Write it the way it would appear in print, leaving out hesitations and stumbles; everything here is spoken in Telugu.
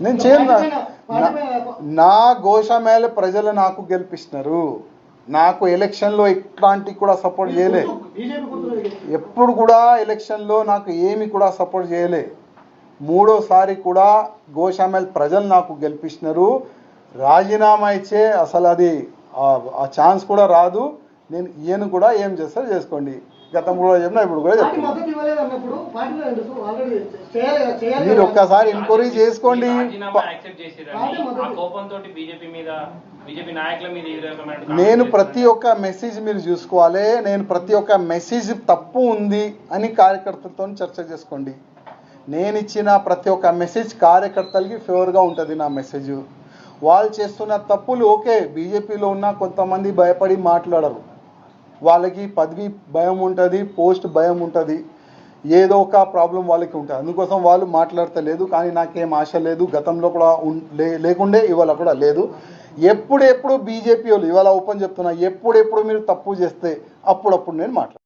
నేను చేయను. నా గోషామేళ ప్రజలు నాకు గెలిపిస్తున్నారు. నాకు ఎలక్షన్లో ఇట్లాంటి కూడా సపోర్ట్ చేయలే. ఎప్పుడు కూడా ఎలక్షన్లో నాకు ఏమి కూడా సపోర్ట్ చేయలే. మూడోసారి కూడా గోషామేళ ప్రజలు నాకు గెలిపిస్తున్నారు. రాజీనామా ఇచ్చే అసలు అది ఆ ఛాన్స్ కూడా రాదు. నేను ఈయన కూడా ఏం చేస్తారో చేసుకోండి. గతం కూడా చెప్పినా ఇప్పుడు కూడా చెప్తాను. మీరు ఒక్కసారి ఎంక్వైరీ చేసుకోండి. నేను ప్రతి ఒక్క మెసేజ్ మీరు చూసుకోవాలి. నేను ప్రతి ఒక్క మెసేజ్ తప్పు ఉంది అని కార్యకర్తలతో చర్చ చేసుకోండి. నేను ఇచ్చిన ప్రతి ఒక్క మెసేజ్ కార్యకర్తలకి ఫేవర్గా ఉంటుంది. నా మెసేజ్ వాళ్ళు చేస్తున్న తప్పులు ఓకే, బీజేపీలో ఉన్న కొంతమంది భయపడి మాట్లాడరు. వాళ్ళకి పదవి భయం ఉంటుంది, పోస్ట్ భయం ఉంటుంది, ఏదో ఒక ప్రాబ్లం వాళ్ళకి ఉంటుంది. అందుకోసం వాళ్ళు మాట్లాడతలేదు. కానీ నాకేం ఆశ లేదు. గతంలో కూడా లేకుండే, ఇవాళ కూడా లేదు. ఎప్పుడెప్పుడు బీజేపీ వాళ్ళు ఇవాళ ఓపెన్ చెప్తున్నా, ఎప్పుడెప్పుడు మీరు తప్పు చేస్తే అప్పుడప్పుడు నేను మాట్లాడతాను.